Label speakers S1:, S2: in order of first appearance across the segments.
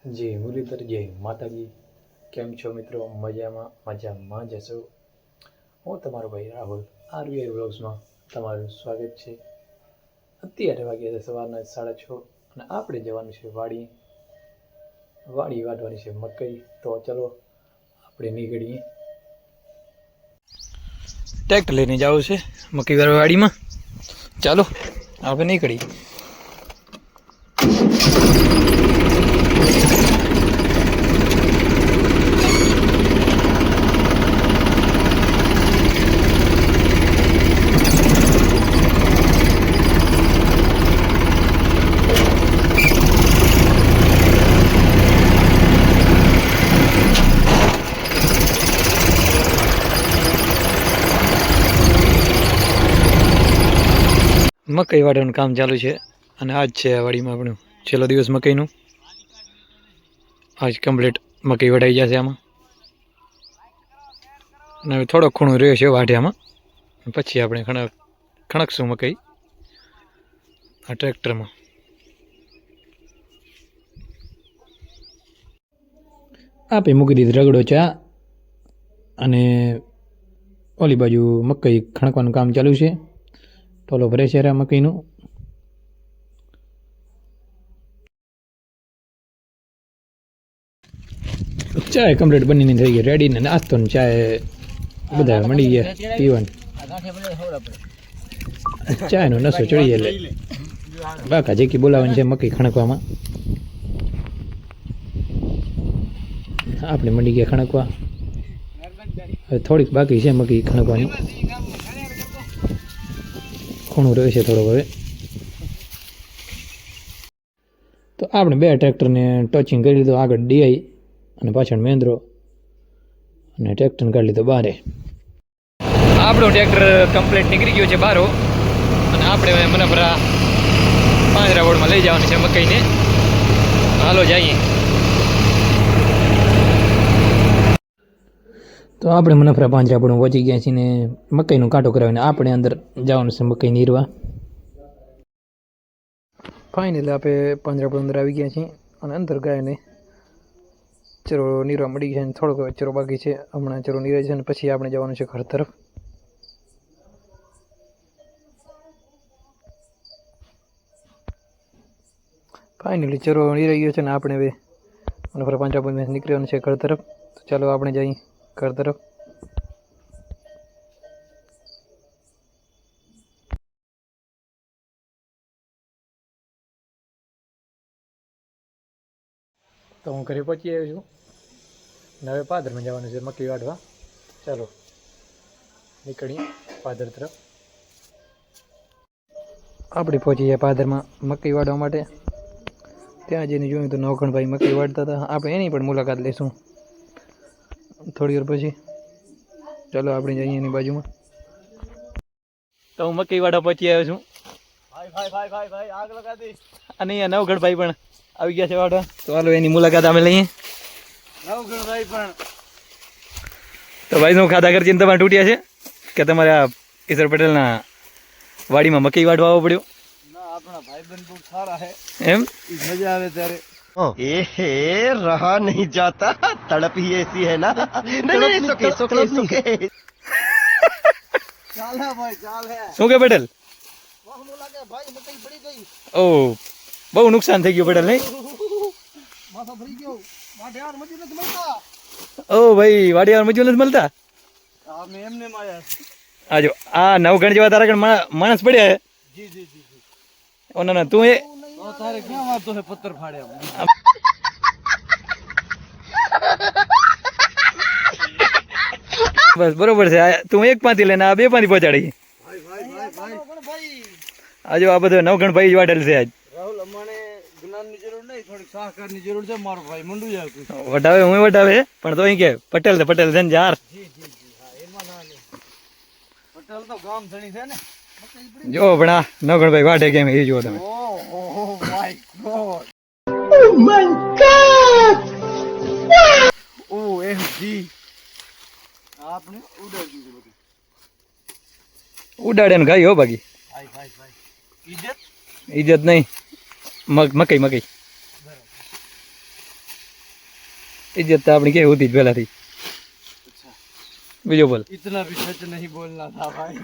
S1: જી મુરલીધર જય માતાજી. કેમ છો મિત્રો? મજામાં જશો. હું તમારો ભાઈ રાહુલ આરવીઆર વ્લોગ્સમાં તમારું સ્વાગત છે. અત્યારે વાગ્યા છે સવારના 6:30 અને આપણે જવાનું છે વાડી વાટવાની છે મકઈ. તો ચલો આપણે નીકળીએ. ટ્રેક્ટર લઈને જવું છે મકઈ વાડીમાં. ચાલો આપણે નીકળીએ. મકઈ વાટવાનું કામ ચાલુ છે અને આજ છે આ વાડીમાં આપણો છેલ્લો દિવસ મકઈનો. આજ કમ્પ્લીટ મકઈ વઢાઈ જશે આમાં અને હવે થોડો ખૂણો રહ્યો છે વાઢ્યામાં. પછી આપણે ખણકશું મકઈ આ ટ્રેક્ટરમાં. આપે મૂકી દીધી રગડો ચા અને ઓલી બાજુ મકઈ ખણકવાનું કામ ચાલુ છે. ટોલો ભરે છે મકઈનું. ચાય કમ્પ્લીટ બનીને થઈ ગઈ રેડી ને નાસ્તો ને ચાય બધા મળી ગયા પીવાનું. ચાયનો નશો ચડી એટલે બાકા જેકી બોલાવાની છે મકઈ ખણકવામાં. આપણે મંડી ગયા ખણકવા. હવે થોડીક બાકી છે મકઈ ખણકવાની. ખૂણું રહે છે થોડોક હવે. તો આપણે બે ટ્રેક્ટરને ટચિંગ કરી લીધું. આગળ ડીઆઈ અને પાછળ મહેન્દ્રો અને ટ્રેક્ટરને કાઢી લીધો બારે. આપણું ટ્રેક્ટર કમ્પ્લીટ નીકળી ગયું છે બારો અને આપણે મનપરા પાંજરા રોડમાં લઈ જવાનું છે મકઈને. હાલો જઈએ. તો આપણે મનફરા પાંજરા પણ પહોંચી ગયા છીએ ને મકઈનું કાંટો કરાવીને આપણે અંદર જવાનું છે મકઈ નીરવા. ફાઇનલી આપણે પાંજરા પર અંદર આવી ગયા છીએ અને અંદર ગાયને ચરો નીરવા મળી ગયા છે. થોડોક ચરો બાકી છે, હમણાં ચરો નીરાય છે અને પછી આપણે જવાનું છે ઘર તરફ. ફાઇનલી ચરો નીરાઈ ગયો છે ને આપણે હવે મનફરા પાંજરા પર નીકળવાનું છે ઘર તરફ. તો ચાલો આપણે જઈએ ઘર તરફ. તો હું ઘરે પહોંચી આવ્યો છું ને હવે પાદરમાં જવાનું છે મકઈ વાઢવા. ચાલો નીકળીએ પાદર તરફ. આપણે પહોંચી ગયા પાદરમાં મકઈ વાઢવા માટે. ત્યાં જઈને જોયું તો નવખણભાઈ મકઈ વાઢતા હતા. આપણે એની પણ મુલાકાત લઈશું થોડી વાર પછી. ચાલો આપણે જઈએ એની બાજુમાં. તો હું મકઈ વાળા પહોંચી આવ્યો છું અને અહીંયા નવગઢભાઈ પણ આવી ગયા છે વાળા. તો હાલો એની મુલાકાત અમે લઈએ. નવગઢભાઈ પણ તો ભાઈ નું ખાધા ખર્ચીને તમારે તૂટ્યા છે કે તમારે આ ઈશ્વર પટેલના વાડીમાં મકઈ વાઢવા આવવો પડ્યો?
S2: આપણા ભાઈબંધ બહુ સારા છે
S1: એમ
S2: મજા આવે ત્યારે.
S3: एहे रहा नहीं जाता तड़प ही ऐसी है ना नहीं सुके
S2: ચાલ હે ભાઈ ચાલ હે.
S1: શું કે પટેલ?
S2: વાહનો લાગે ભાઈ મકઈ પડી ગઈ.
S1: ઓ બહુ નુકસાન થઈ ગયું પટેલ નહીં?
S2: માથો ભરી ગયો. વાઢિયાર મજૂર નથી મળતા.
S1: ઓ ભાઈ વાડીવાર મજૂર નથી મળતા.
S2: હા મેં એમને માયા.
S1: આજો આ નવગણ જેવા તારા માણસ પડ્યા હે.
S2: જી જી જી
S1: ઓ ના તું એ
S2: તો તારે ક્યાં વાતો છે પથ્થર ફાડ્યા?
S1: બસ બરોબર છે. તું એક પાંથી લઈને આ બે પાંથી પહોંચાડી.
S2: ભાઈ ભાઈ ભાઈ ભાઈ ભાઈ
S1: આજો આ બધો નવગણ ભાઈ જ વાટેલ છે આજ.
S2: રાહુલ અમારે જ્ઞાનની જરૂર નહીં, થોડીક સહકારની જરૂર છે. મારો ભાઈ મંડુ જાય
S1: વટાવે હું વટાવે પણ તો અહીં કે પટેલ છે પટેલ છે ને યાર.
S2: જી જી જી હા એમાં ના લે. પટેલ તો ગામ ધણી છે ને.
S1: જો પણ આ નવગણ ભાઈ વાટે કેમ એ જુઓ તમે.
S2: Oh my God. ઓ એમ જી આપને ઉડાડી દીધું બધું.
S1: ઉડાડે ને ગાય હો બાકી
S2: ભાઈ ભાઈ ભાઈ ઇજ્જત
S1: ઇજ્જત નહીં. મકઈ इज्जत तो अपनी क्या होती पहला थी बीजो बोल
S2: इतना भी सच नहीं बोलना था भाई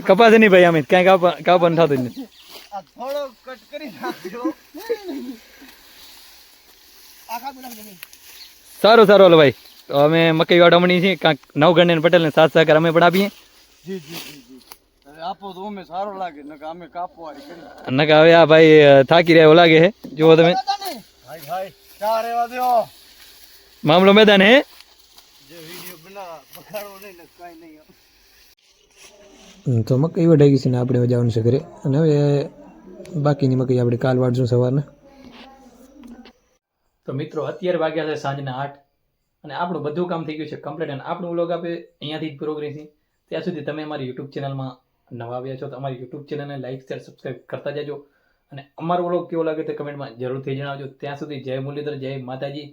S1: कपास नहीं भाई अमित क्या का बन था तुझे
S2: થોડો કટ કરી નાખ્યો
S1: सारो सारो हलो भाई तो अमे मकई वाडमणी छे कांक नवगण ने पटेल ने साथ सहकार अमे पण आपीए
S2: જી જી જી જી હવે આપો તો અમે સારો લાગે નકર અમે કાપવારી કરી
S1: नका हवे आ भाई थाकी रह्यो लागे है जो तमे
S2: ભાઈ ભાઈ ચા રેવા દો
S1: मामलो मैदान है
S2: જે વિડિયો બના બગાડો નહીં ને કાઈ નહીં
S1: તો મકઈ વઢાઈ ગઈ છે ને આપણે જવાનું છે ઘરે અને હવે બાકીની મકઈ આપણે કાલ વાળશું સવારના તો મિત્રો અત્યારે વાગ્યા છે સાંજના 8 અને આપણું બધું કામ થઈ ગયું છે કમ્પ્લીટ અને આપણું વ્લોગ આપણે અહીંયાથી જ પૂરો કરીએ છીએ ત્યાં સુધી તમે અમારી યુટ્યુબ ચેનલમાં નવા આવ્યા છો તો અમારી યુટ્યુબ ચેનલને લાઈક શેર સબસ્ક્રાઈબ કરતા જજો અને અમારો વ્લોગ કેવો લાગે તે કમેન્ટમાં જરૂરથી જણાવજો ત્યાં સુધી જય મુરલીધર જય માતાજી